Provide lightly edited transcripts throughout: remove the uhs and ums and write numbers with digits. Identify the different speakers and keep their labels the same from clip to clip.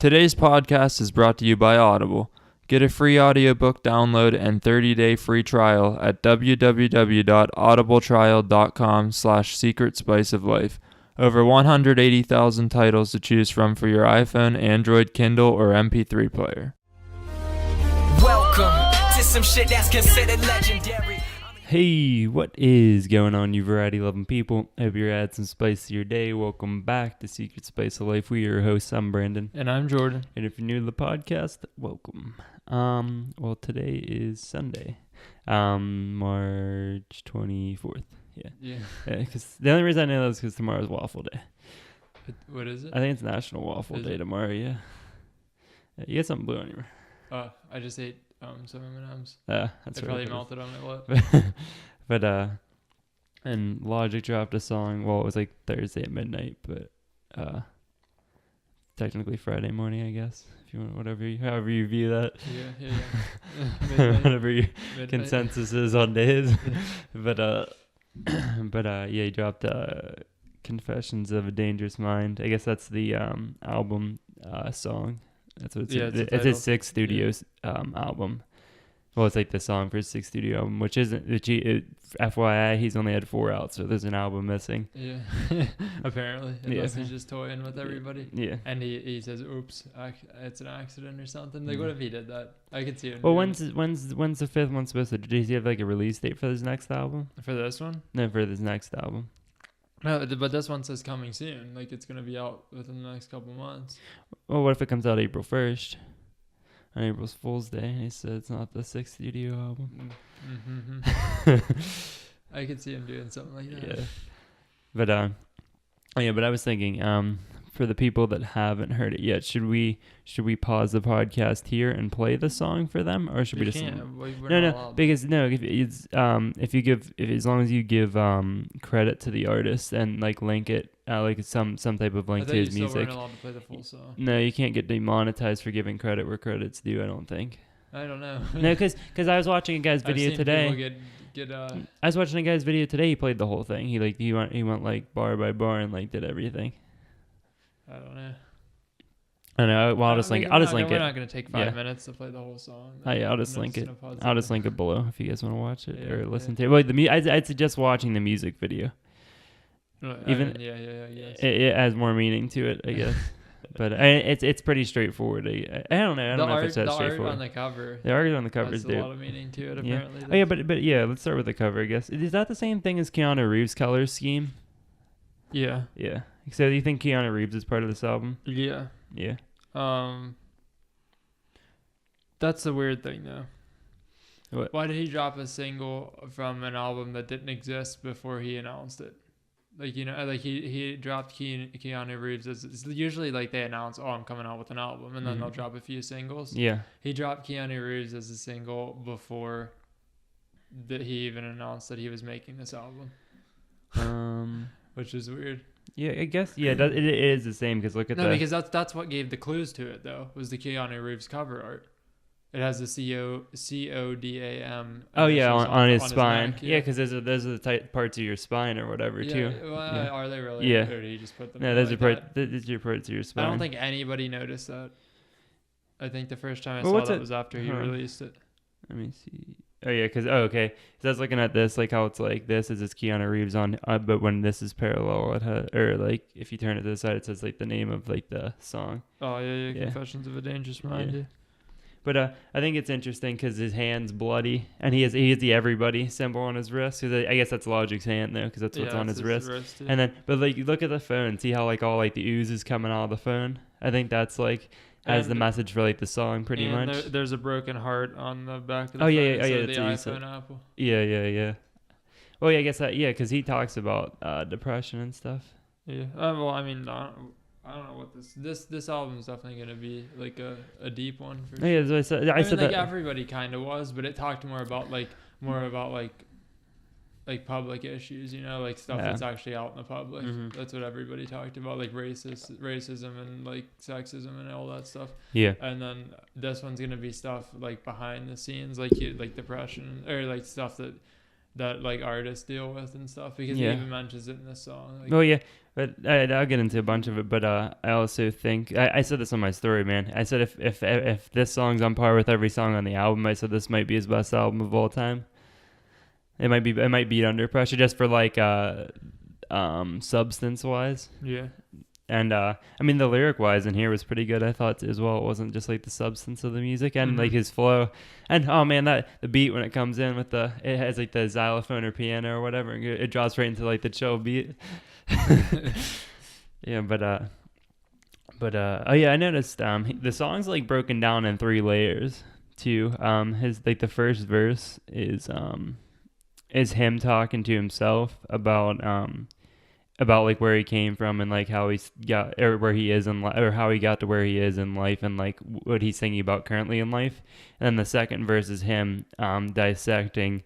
Speaker 1: Today's podcast is brought to you by Audible. Get a free audiobook download and 30-day free trial at www.audibletrial.com/secretspiceoflife. Over 180,000 titles to choose from for your iPhone, Android, Kindle, or MP3 player.
Speaker 2: Welcome to some shit that's considered legendary.
Speaker 3: Hey, what is going on, you variety-loving people? Hope you're adding some spice to your day. Welcome back to Secret Spice of Life. We are your hosts. I'm Brandon.
Speaker 1: And I'm Jordan.
Speaker 3: And if you're new to the podcast, welcome. Well, today is Sunday, March 24th. Yeah. Because the only reason I know that is because tomorrow's Waffle Day.
Speaker 1: What is it?
Speaker 3: I think it's National Waffle Day tomorrow, yeah. You got something blue on your...
Speaker 1: I just ate some M&Ms.
Speaker 3: That's
Speaker 1: They probably melted on my lip.
Speaker 3: But and Logic dropped a song. Well, it was like Thursday at midnight, but technically Friday morning, I guess. If you want, however you view that.
Speaker 1: Yeah.
Speaker 3: Whatever your consensus is on days. But yeah, he dropped Confessions of a Dangerous Mind. I guess that's the album song. That's what it's his sixth studio album. Well, it's like the song for his sixth studio album, which isn't. FYI, he's only had 4 out, so there's an album missing.
Speaker 1: Yeah, apparently. Unless he's just toying with everybody.
Speaker 3: Yeah.
Speaker 1: And he says, "Oops, it's an accident or something." Like, what if he did that? I could see it.
Speaker 3: Well, when's the fifth one supposed to? Does he have like a release date for his next album?
Speaker 1: For this one?
Speaker 3: No, for his next album.
Speaker 1: No, but this one says coming soon. Like, it's gonna be out within the next couple months.
Speaker 3: Well, what if it comes out April 1st? On April Fool's Day, he said it's not the 6th studio album.
Speaker 1: I could see him doing something like that.
Speaker 3: Yeah. But but I was thinking, for the people that haven't heard it yet, should we pause the podcast here and play the song for them, or should we just? Because if it's as long as you give credit to the artist and like link it, like some type of link to his music.
Speaker 1: Weren't allowed to play the full song.
Speaker 3: No, you can't get demonetized for giving credit where credit's due. I don't think.
Speaker 1: I don't know.
Speaker 3: No, because I was watching a guy's video today. I was watching a guy's video today. He played the whole thing. He went like bar by bar and like did everything.
Speaker 1: I don't know.
Speaker 3: I know. Well, I'll just link it.
Speaker 1: We're not going to take 5 minutes to play the whole song.
Speaker 3: I'll just link it. I'll just link it below if you guys want to watch it or listen to it. Well, I'd suggest watching the music video. It has more meaning to it, I guess. But it's pretty straightforward. I don't know. I don't know if it's that straightforward.
Speaker 1: The art on the cover.
Speaker 3: The art on the cover is
Speaker 1: a lot of meaning to it, apparently.
Speaker 3: Oh, yeah, but yeah, let's start with the cover, I guess. Is that the same thing as Keanu Reeves' color scheme?
Speaker 1: Yeah.
Speaker 3: Yeah. So do you think Keanu Reeves is part of this album?
Speaker 1: Yeah.
Speaker 3: Yeah.
Speaker 1: That's the weird thing, though.
Speaker 3: What?
Speaker 1: Why did he drop a single from an album that didn't exist before he announced it? Like, like he dropped Keanu Reeves as usually like they announce, oh, I'm coming out with an album, and then they'll drop a few singles. Yeah. He dropped Keanu Reeves as a single before that he even announced that he was making this album. Which is weird.
Speaker 3: Yeah, I guess. Yeah, it is the same because look at
Speaker 1: because that's what gave the clues to it though, was the Keanu Reeves cover art. It has the CODAM.
Speaker 3: Oh yeah, on his spine. Yeah, because those are the tight parts of your spine or whatever too.
Speaker 1: Well, are they really?
Speaker 3: Yeah.
Speaker 1: Or did he just put them?
Speaker 3: No, those are parts of your spine.
Speaker 1: I don't think anybody noticed that. I think the first time I saw that was after he released it.
Speaker 3: Let me see. Oh yeah, okay. So I was looking at this, like how it's like this is Keanu Reeves on, but when this is parallel, it has, or like if you turn it to the side, it says like the name of like the song.
Speaker 1: Oh yeah. Confessions of a Dangerous Mind. Yeah.
Speaker 3: But I think it's interesting because his hand's bloody, and he has the everybody symbol on his wrist. Cause I guess that's Logic's hand though, because that's what's on his wrist. And then, but like, look at the phone. See how like all like the ooze is coming out of the phone. I think that's like as the message for like the song, pretty much.
Speaker 1: There's a broken heart on the back of the phone.
Speaker 3: Oh yeah.
Speaker 1: The iPhone Apple.
Speaker 3: Yeah. Well, yeah, I guess that because he talks about depression and stuff.
Speaker 1: Yeah. Well, I mean. I don't know what this album is definitely going to be like a deep one for sure.
Speaker 3: Yeah, I said
Speaker 1: like
Speaker 3: that
Speaker 1: everybody kind of was, but it talked more about public issues, like stuff that's actually out in the public. Mm-hmm. That's what everybody talked about, like racism and like sexism and all that stuff.
Speaker 3: Yeah.
Speaker 1: And then this one's going to be stuff like behind the scenes, like depression or like stuff that that like artists deal with and stuff, because
Speaker 3: Yeah.
Speaker 1: he even mentions it in this song. Like,
Speaker 3: Oh yeah, but I'll get into a bunch of it. But I also think I said this on my story, man. I said if this song's on par with every song on the album, I said this might be his best album of all time. It might beat Under Pressure just for like substance wise.
Speaker 1: yeah.
Speaker 3: And I mean the lyric wise in here was pretty good, I thought as well. It wasn't just like the substance of the music and like his flow. And oh man, that the beat when it comes in with it has like the xylophone or piano or whatever, and it drops right into like the chill beat. Yeah, but oh yeah, I noticed the song's like broken down in 3 layers too. His like the first verse is him talking to himself about like where he came from and like how he's got or where he is in or how he got to where he is in life and like what he's thinking about currently in life. And then the second verse is him dissecting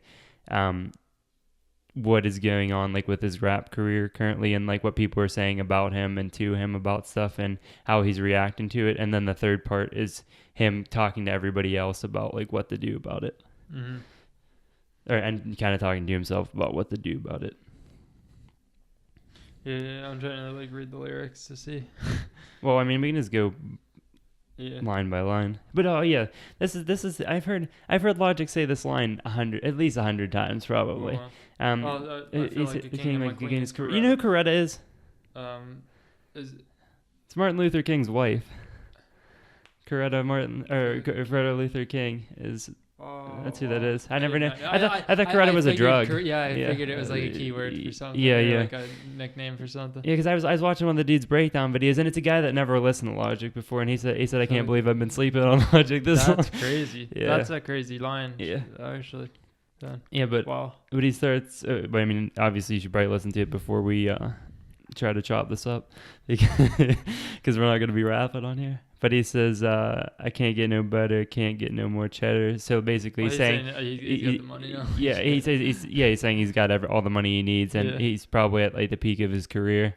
Speaker 3: what is going on like with his rap career currently and like what people are saying about him and to him about stuff and how he's reacting to it. And then the third part is him talking to everybody else about like what to do about it. And kind of talking to himself about what to do about it.
Speaker 1: Yeah, I'm trying to like read the lyrics to see.
Speaker 3: Well, I mean, we can just go line by line. But oh yeah, this is I've heard Logic say this line at least 100 times probably.
Speaker 1: I feel like a king of my queen is
Speaker 3: You know who Coretta is?
Speaker 1: Is
Speaker 3: It's Martin Luther King's wife. Coretta Luther King is. That's who that is. I never knew. I thought Coretta was a drug.
Speaker 1: I figured it was like a keyword for something.
Speaker 3: Yeah.
Speaker 1: Like a nickname for something.
Speaker 3: Yeah, because I was watching one of the dude's breakdown videos, and it's a guy that never listened to Logic before, and he said I can't believe I've been sleeping on Logic this long.
Speaker 1: That's crazy.
Speaker 3: Yeah.
Speaker 1: That's a crazy line.
Speaker 3: Yeah.
Speaker 1: Actually. Done.
Speaker 3: Yeah, but
Speaker 1: wow.
Speaker 3: But he starts. But I mean, obviously, you should probably listen to it before we try to chop this up, because we're not going to be rapping on here. But he says, "I can't get no butter, can't get no more cheddar." So basically, he's saying
Speaker 1: he's got the money now.
Speaker 3: Yeah, he says he's saying he's got all the money he needs, and he's probably at like the peak of his career,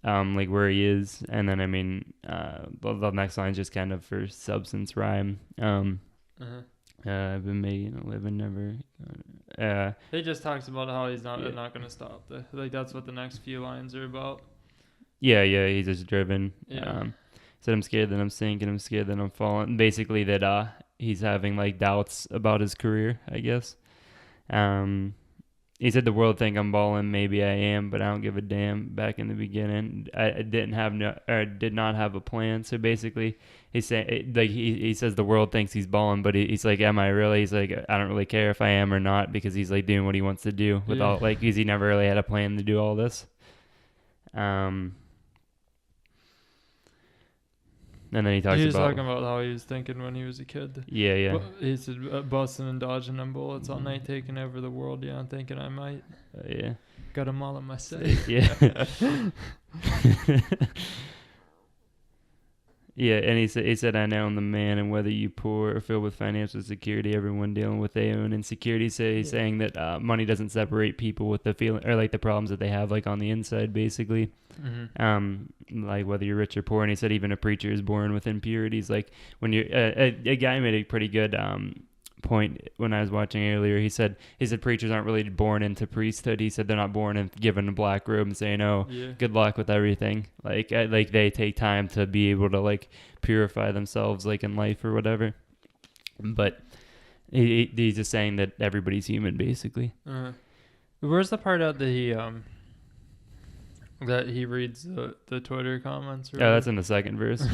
Speaker 3: like where he is. And then I mean, the next line is just kind of for substance rhyme. I've been making a living, never.
Speaker 1: He just talks about how he's not going to stop. Like that's what the next few lines are about.
Speaker 3: Yeah, he's just driven.
Speaker 1: Yeah.
Speaker 3: Said I'm scared that I'm sinking, I'm scared that I'm falling. Basically that he's having like doubts about his career, I guess. He said the world think I'm balling, maybe I am, but I don't give a damn. Back in the beginning, I did not have a plan. So basically, he's saying like he says the world thinks he's balling, but he's like, am I really? He's like, I don't really care if I am or not, because he's like doing what he wants to do without like, because he never really had a plan to do all this. And then he talks
Speaker 1: talking about how he was thinking when he was a kid.
Speaker 3: Yeah.
Speaker 1: He said, busting and dodging them bullets all night, taking over the world. Yeah, I'm thinking I might.
Speaker 3: Yeah.
Speaker 1: Got them all in my safe.
Speaker 3: Yeah. Yeah, and he said, I know I'm the man, and whether you poor or filled with financial security, everyone dealing with their own insecurity. So he's saying that money doesn't separate people with the feeling or like the problems that they have like on the inside, basically. Like whether you're rich or poor. And he said even a preacher is born with impurities. Like when you're a guy made a pretty good point when I was watching earlier. He said preachers aren't really born into priesthood. He said they're not born and given a black robe and saying, good luck with everything. Like they take time to be able to like purify themselves like in life or whatever. But he's just saying that everybody's human, basically.
Speaker 1: Where's the part out that he reads the Twitter comments?
Speaker 3: Oh, that's in the second verse.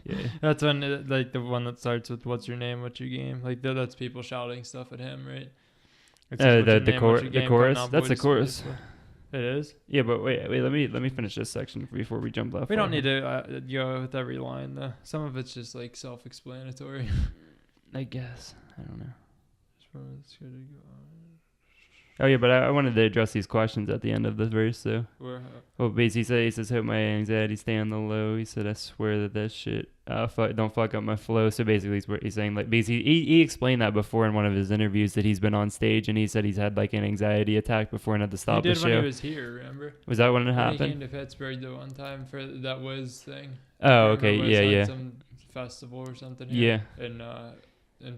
Speaker 3: Yeah,
Speaker 1: that's when like the one that starts with "What's your name? What's your game?" Like that's people shouting stuff at him, right?
Speaker 3: The chorus. That's the chorus.
Speaker 1: It is.
Speaker 3: Yeah, but wait. Let me finish this section before we jump off.
Speaker 1: We don't need to go with every line though. Some of it's just like self-explanatory.
Speaker 3: I guess. I don't know. Oh yeah, but I wanted to address these questions at the end of the verse, so. Well, basically he says, hope my anxiety stay on the low. He said, I swear that shit don't fuck up my flow. So basically he's saying, like, basically he explained that before in one of his interviews that he's been on stage and he said he's had like an anxiety attack before and had to stop the show.
Speaker 1: He did when he was here, remember?
Speaker 3: Was that when it happened?
Speaker 1: He came to Pittsburgh the one time for that Wiz thing.
Speaker 3: Oh, okay, yeah.
Speaker 1: Some festival or something here in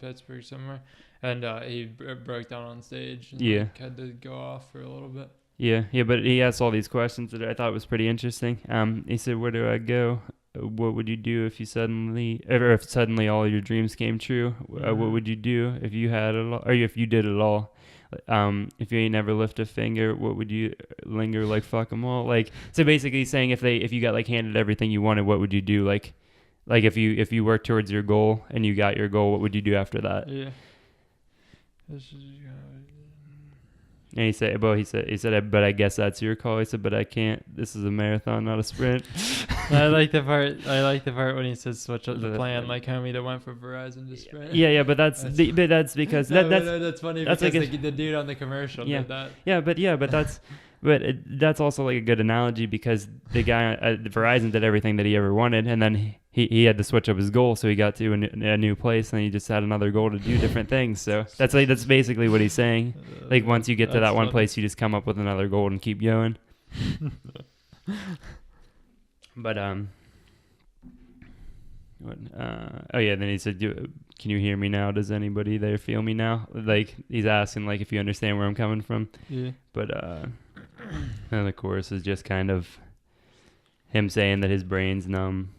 Speaker 1: Pittsburgh somewhere. and he broke down on stage. And,
Speaker 3: Yeah.
Speaker 1: like, had to go off for a little bit.
Speaker 3: Yeah, but he asked all these questions that I thought was pretty interesting. He said, "Where do I go? What would you do if if suddenly all your dreams came true? What would you do if you had it all, or if you did it all? If you ain't never lift a finger, what would you linger like? Fuck 'em all." Like, so basically saying if you got like handed everything you wanted, what would you do? Like if you worked towards your goal and you got your goal, what would you do after that?
Speaker 1: Yeah.
Speaker 3: And he said, but I guess that's your call. He said, but I can't. This is a marathon, not a sprint.
Speaker 1: I like the part when he says switch up the plan, like homie that went from Verizon to Sprint.
Speaker 3: Yeah, but that's because
Speaker 1: that's funny
Speaker 3: that's
Speaker 1: because
Speaker 3: like
Speaker 1: the dude on the commercial did that.
Speaker 3: But that's also like a good analogy because the guy at Verizon did everything that he ever wanted, and then he had to switch up his goal, so he got to a new place, and he just had another goal to do different things. So that's basically what he's saying. Like once you get to that one place, you just come up with another goal and keep going. But then he said, "Can you hear me now? Does anybody there feel me now?" Like he's asking like if you understand where I'm coming from. Yeah. But and the chorus is just kind of him saying that his brain's numb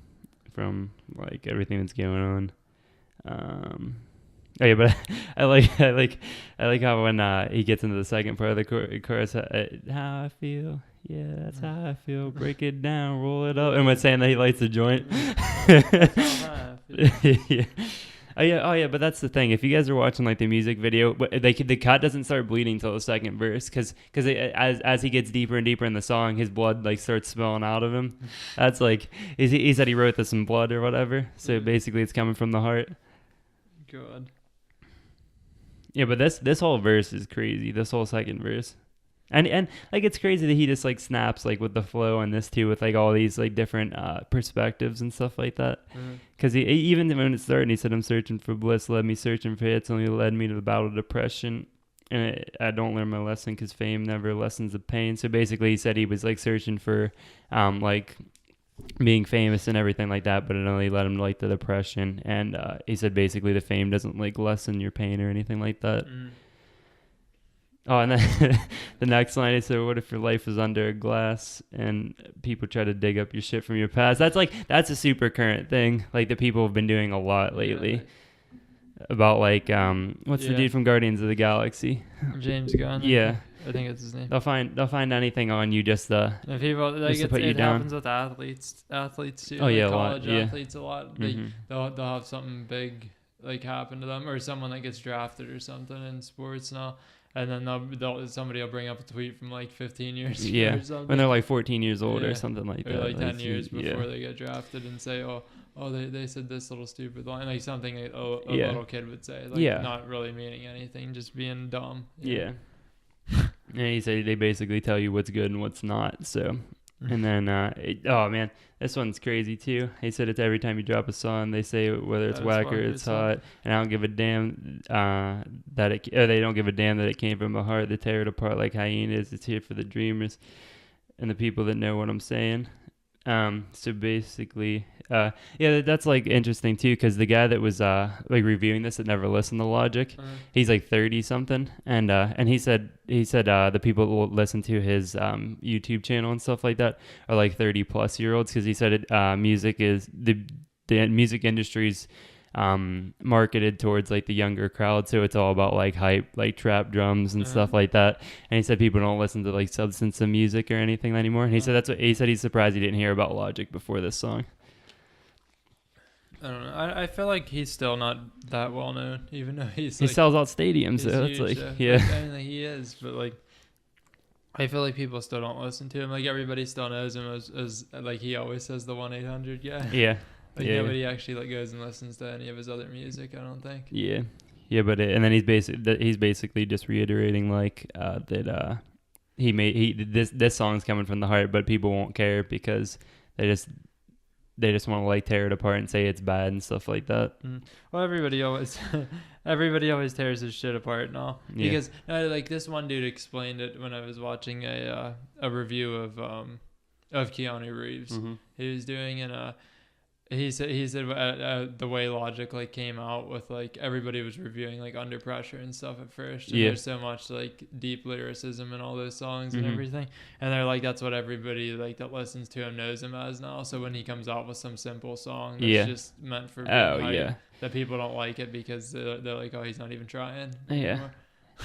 Speaker 3: from like everything that's going on. But I like how when he gets into the second part of the chorus, how I feel. Yeah, that's how I feel. Break it down, roll it up. And when saying that he lights a joint. Yeah. Oh yeah, but that's the thing. If you guys are watching like the music video, the cut doesn't start bleeding until the second verse, because as he gets deeper and deeper in the song, his blood like starts spilling out of him. That's like he said he wrote this in blood or whatever. So basically, it's coming from the heart.
Speaker 1: God.
Speaker 3: Yeah, but this whole verse is crazy. This whole second verse. And like it's crazy that he just like snaps like with the flow and this too, with like all these like different perspectives and stuff like that. Because he even when it started, he said, "I'm searching for bliss, led me searching for hits, only led me to the battle of depression, and I don't learn my lesson because fame never lessens the pain." So basically, he said he was like searching for like being famous and everything like that, but it only led him to like the depression. And he said basically the fame doesn't like lessen your pain or anything like that. Oh, and then the next line, he said, "What if your life is under a glass and people try to dig up your shit from your past?" That's a super current thing, like that people have been doing a lot lately. About like what's the dude from Guardians of the Galaxy?
Speaker 1: James Gunn.
Speaker 3: Yeah.
Speaker 1: I think it's his name.
Speaker 3: They'll find anything on you just
Speaker 1: if people like
Speaker 3: just to put you down.
Speaker 1: Happens with athletes too.
Speaker 3: Oh, yeah,
Speaker 1: college
Speaker 3: a lot.
Speaker 1: Athletes a lot. They'll have something big like happen to them, or someone that gets drafted or something in sports now. And then somebody will bring up a tweet from like 15 years ago or something.
Speaker 3: When they're like 14 years old or something like that.
Speaker 1: Or like 10 years before they get drafted, and say, oh, they said this little stupid line. Like something a little kid would say. Like not really meaning anything, just being dumb.
Speaker 3: Yeah. And he said they basically tell you what's good and what's not. So, and then, oh man, this one's crazy too. He said it's every time you drop a song, they say whether it's whack or it's hot, and I don't give a damn they don't give a damn that it came from the heart. They tear it apart like hyenas. It's here for the dreamers and the people that know what I'm saying. So basically, that's like interesting too, because the guy that was like reviewing this had never listened to Logic. He's like 30 something, and he said the people that will listen to his YouTube channel and stuff like that are like 30 plus year olds, because he said music is the music industry's marketed towards like the younger crowd, so it's all about like hype, like trap drums and stuff like that. And he said people don't listen to like substance of music or anything anymore. And he said he's surprised he didn't hear about Logic before this song.
Speaker 1: I don't know. I feel like he's still not that well known, even though he
Speaker 3: sells out stadiums. So that's like
Speaker 1: I mean, he is, but like I feel like people still don't listen to him. Like everybody still knows him as like he always says the 1-800 guy.
Speaker 3: Yeah.
Speaker 1: Like nobody actually like goes and listens to any of his other music, I don't think.
Speaker 3: Yeah, but and then he's basically just reiterating like that this song's coming from the heart, but people won't care because they just want to like tear it apart and say it's bad and stuff like that.
Speaker 1: Well, everybody always tears his shit apart and all. Because like this one dude explained it when I was watching a review of Keanu Reeves. He was doing He said the way Logic like came out with like everybody was reviewing like Under Pressure and stuff at first, and there's so much like deep lyricism in all those songs and everything, and they're like that's what everybody like that listens to him knows him as now. So when he comes out with some simple song that's just meant for being that people don't like it because they're like, oh, he's not even trying anymore.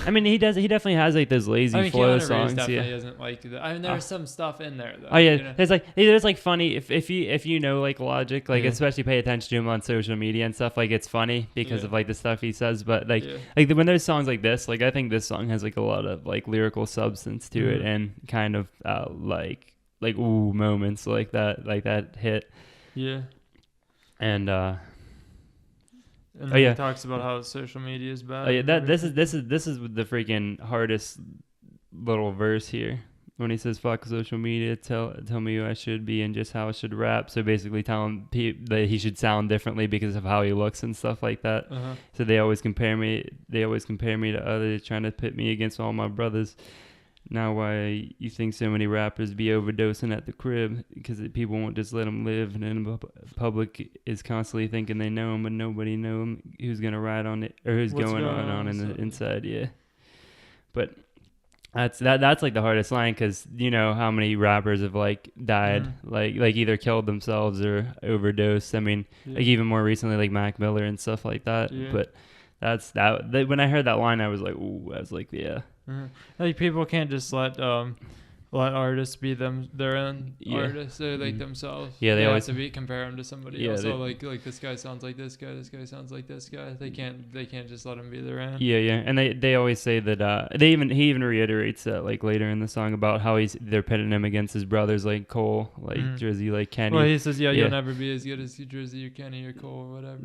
Speaker 3: I mean, he definitely has like those lazy flow songs.
Speaker 1: Definitely isn't like that. I mean, there's some stuff in there though.
Speaker 3: Oh yeah, you know? there's like funny if you know like Logic, like especially pay attention to him on social media and stuff. Like it's funny because of like the stuff he says. But like when there's songs like this, like I think this song has like a lot of like lyrical substance to it and kind of like ooh moments like that hit.
Speaker 1: Yeah.
Speaker 3: And
Speaker 1: And then he talks about how social media is bad.
Speaker 3: Oh yeah, this is the freaking hardest little verse here when he says "fuck social media, tell me who I should be and just how I should rap." So basically, telling that he should sound differently because of how he looks and stuff like that. So they always compare me to others, trying to pit me against all my brothers. Now why you think so many rappers be overdosing at the crib? Because people won't just let them live, and then the public is constantly thinking they know him, but nobody know him. Who's gonna ride on it, or who's going on in the inside? Yeah, but that's like the hardest line, because you know how many rappers have like died, like either killed themselves or overdosed. I mean, like even more recently, like Mac Miller and stuff like that. But that's that. When I heard that line, I was like, ooh, I was like, yeah.
Speaker 1: Like people can't just let artists be their own artists or like themselves.
Speaker 3: Yeah,
Speaker 1: they have to compare them to somebody else. So like this guy sounds like this guy sounds like this guy. They can't just let them be their own.
Speaker 3: Yeah, and they always say that he even reiterates that like later in the song about how they're pitting him against his brothers like Cole, like Drizzy, like Kenny.
Speaker 1: Well, he says you'll never be as good as Drizzy or Kenny or Cole or whatever.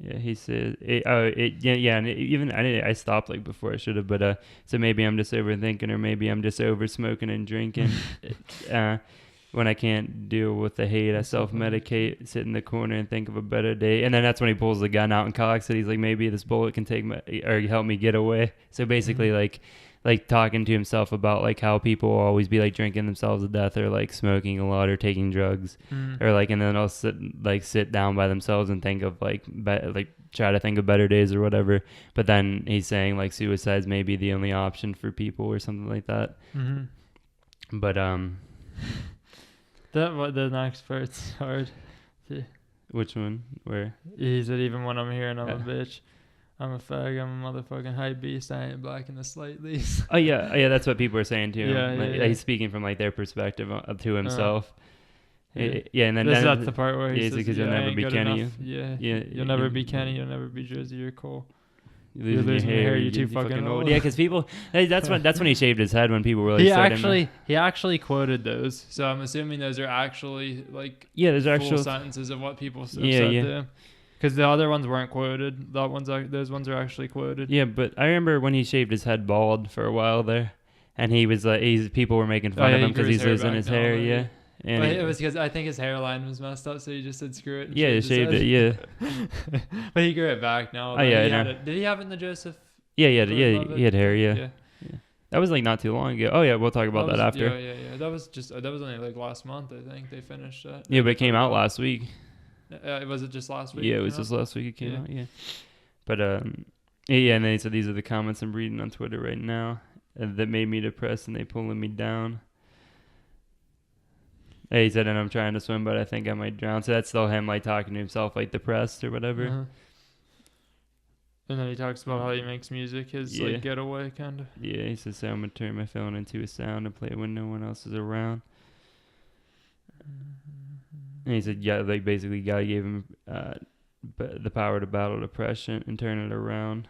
Speaker 3: Yeah, he said, and even I stopped like before I should have, but so maybe I'm just overthinking, or maybe I'm just over smoking and drinking. When I can't deal with the hate, I self-medicate, sit in the corner and think of a better day. And then that's when he pulls the gun out and cocks it. He's like, maybe this bullet can help me get away. So basically, like talking to himself about like how people will always be like drinking themselves to death, or like smoking a lot, or taking drugs, or like, and then I'll sit down by themselves and think of like try to think of better days or whatever. But then he's saying like suicide's maybe the only option for people or something like that. But
Speaker 1: the next part's hard.
Speaker 3: Which one? Where
Speaker 1: he said, even when I'm here and I'm a bitch, I'm a fag, I'm a motherfucking hype beast, I ain't black in the slightest.
Speaker 3: Oh yeah, that's what people are saying too.
Speaker 1: Yeah.
Speaker 3: He's speaking from like their perspective to himself. And then
Speaker 1: that's the part where he says,
Speaker 3: because you'll never be Kenny.
Speaker 1: You'll never be Kenny, you'll never be Drizzy or Cole.
Speaker 3: You're losing your hair, you're too fucking old. Yeah, because people, that's when he shaved his head, when people were like,
Speaker 1: he actually quoted those. So I'm assuming those are actually like
Speaker 3: there's
Speaker 1: full
Speaker 3: actual
Speaker 1: sentences of what people said to him. Because the other ones weren't quoted. Those ones are actually quoted.
Speaker 3: Yeah, but I remember when he shaved his head bald for a while there, and he was like, people were making fun of him because he's losing his hair. Yeah, and
Speaker 1: it was because I think his hairline was messed up, so he just said screw it.
Speaker 3: He shaved it. Yeah,
Speaker 1: but he grew it back now.
Speaker 3: Oh yeah,
Speaker 1: did he have it in the Joseph?
Speaker 3: Yeah, he had hair. Yeah. That was like not too long ago. Oh yeah, we'll talk about that after.
Speaker 1: Yeah. That was only like last month, I think they finished that.
Speaker 3: Yeah, but it came out last week.
Speaker 1: Was it just last week?
Speaker 3: Yeah, it was just last week it came out. Yeah, but and then he said, these are the comments I'm reading on Twitter right now that made me depressed and they pulling me down. He said, and I'm trying to swim, but I think I might drown. So that's still him like talking to himself, like depressed or whatever.
Speaker 1: And then he talks about how he makes music, his like getaway kind of.
Speaker 3: Yeah, he says, so I'm gonna turn my phone into a sound and play it when no one else is around. And he said, like basically God gave him the power to battle depression and turn it around.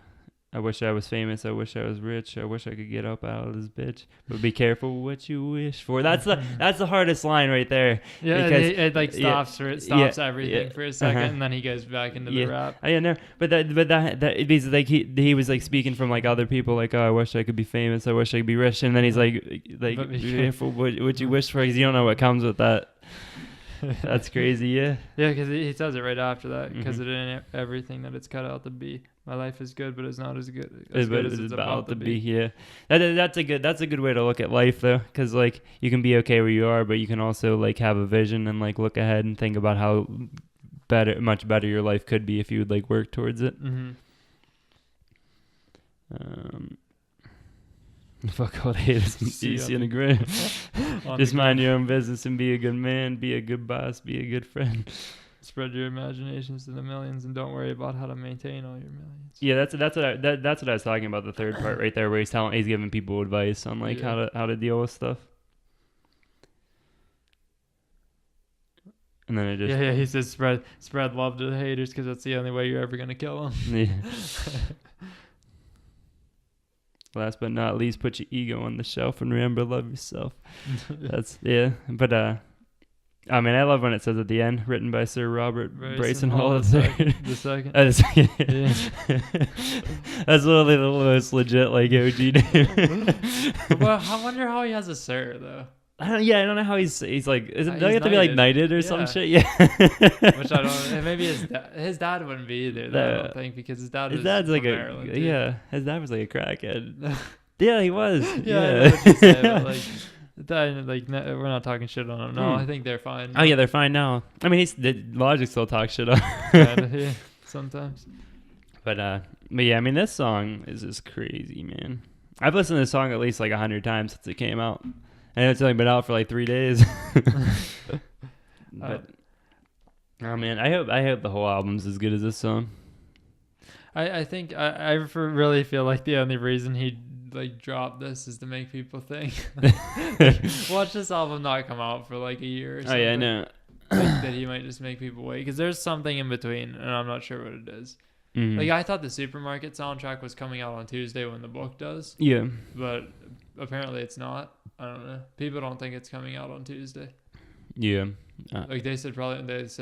Speaker 3: I wish I was famous. I wish I was rich. I wish I could get up out of this bitch. But be careful what you wish for. That's the hardest line right there.
Speaker 1: Yeah, it like stops everything for a second, and then he goes back into the rap.
Speaker 3: But that like he was like speaking from like other people, like, oh, I wish I could be famous. I wish I could be rich. And then he's like be careful what you wish for, because you don't know what comes with that. That's crazy, yeah.
Speaker 1: Yeah, because he says it right after that. Because
Speaker 3: Mhm.
Speaker 1: it ain't everything that it's cut out to be. My life is good, but it's not as good
Speaker 3: It's about to be. Yeah, that's a good way to look at life though, because like you can be okay where you are, but you can also like have a vision and like look ahead and think about how much better your life could be if you would like work towards it.
Speaker 1: Mm-hmm.
Speaker 3: Fuck all the haters. See you in a grin. Just mind your own business and be a good man, be a good boss, be a good friend.
Speaker 1: Spread your imaginations to the millions and don't worry about how to maintain all your millions.
Speaker 3: Yeah, that's what I was talking about, the third part right there, where he's giving people advice on like how to deal with stuff. And then it just
Speaker 1: he says spread love to the haters because that's the only way you're ever gonna kill them.
Speaker 3: Yeah. Last but not least, put your ego on the shelf and remember, love yourself. That's but I mean, I love when it says at the end, written by Sir Robert Bryson Hall III.
Speaker 1: The second.
Speaker 3: Yeah. That's literally the most legit like OG name.
Speaker 1: Well, I wonder how he has a Sir though.
Speaker 3: I don't know how he's like. Don't you have to be like
Speaker 1: knighted.
Speaker 3: knighted or some shit? Yeah.
Speaker 1: Which I don't. Maybe his dad wouldn't be either. Though, I don't think because his dad's
Speaker 3: like
Speaker 1: Maryland, too.
Speaker 3: Yeah. His dad was like a crackhead. Yeah, he was.
Speaker 1: Yeah. I know what you say, but, we're not talking shit on him. No, I think they're fine.
Speaker 3: Oh yeah, they're fine now. I mean, the Logic still talks shit on.
Speaker 1: Yeah, sometimes.
Speaker 3: But yeah, I mean, this song is just crazy, man. I've listened to this song at least like 100 times since it came out. And it's only been out for like 3 days. But oh man, I hope the whole album's as good as this song.
Speaker 1: I think I really feel like the only reason he like dropped this is to make people think. Watch this album not come out for like a year or something.
Speaker 3: Oh yeah, I know.
Speaker 1: That he might just make people wait because there's something in between and I'm not sure what it is.
Speaker 3: Mm-hmm.
Speaker 1: Like I thought the Supermarket soundtrack was coming out on Tuesday when the book does.
Speaker 3: Yeah.
Speaker 1: But apparently it's not. I don't know. People don't think it's coming out on Tuesday.
Speaker 3: Yeah.
Speaker 1: Like they said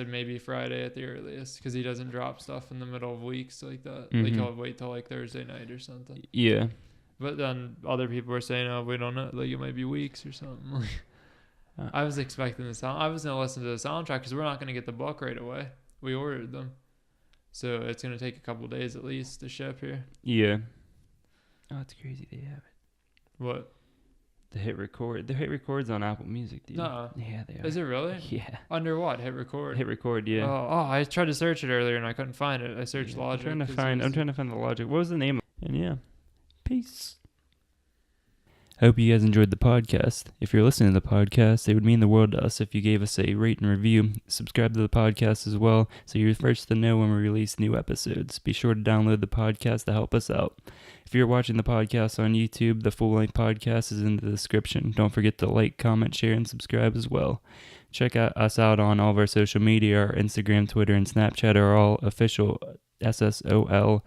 Speaker 1: maybe Friday at the earliest because he doesn't drop stuff in the middle of weeks like that.
Speaker 3: Mm-hmm.
Speaker 1: Like he'll wait till like Thursday night or something.
Speaker 3: Yeah.
Speaker 1: But then other people were saying, oh, we don't know. Like it might be weeks or something. I was expecting the sound. I was going to listen to the soundtrack because we're not going to get the book right away. We ordered them. So it's going to take a couple days at least to ship here.
Speaker 3: Yeah. Oh, it's crazy they have it.
Speaker 1: What?
Speaker 3: The hit record's on Apple Music, dude.
Speaker 1: No.
Speaker 3: Yeah, they are.
Speaker 1: Is it really?
Speaker 3: Yeah.
Speaker 1: Under what? Hit record?
Speaker 3: Hit record, yeah.
Speaker 1: Oh, I tried to search it earlier and I couldn't find it. I searched Logic.
Speaker 3: I'm trying to find the Logic. What was the name? And yeah. Peace. I hope you guys enjoyed the podcast. If you're listening to the podcast, it would mean the world to us if you gave us a rate and review. Subscribe to the podcast as well, so you're first to know when we release new episodes. Be sure to download the podcast to help us out. If you're watching the podcast on YouTube, the full-length podcast is in the description. Don't forget to like, comment, share, and subscribe as well. Check us out on all of our social media. Our Instagram, Twitter, and Snapchat are all official SSOL.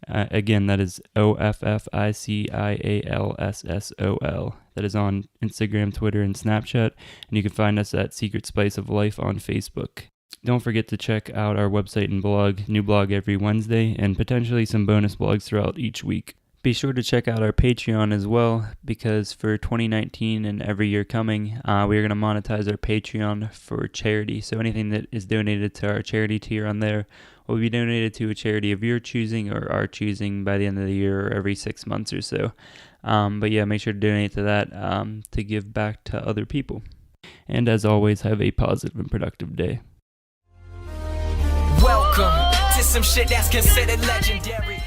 Speaker 3: Again, that is OFFICIALSSOL. That is on Instagram, Twitter, and Snapchat. And you can find us at Secret Spice of Life on Facebook. Don't forget to check out our website and blog. New blog every Wednesday, and potentially some bonus blogs throughout each week. Be sure to check out our Patreon as well, because for 2019 and every year coming, we are going to monetize our Patreon for charity. So anything that is donated to our charity tier on there will be donated to a charity of your choosing or our choosing by the end of the year or every 6 months or so. But yeah, make sure to donate to that to give back to other people. And as always, have a positive and productive day.
Speaker 2: Welcome to some shit that's considered legendary.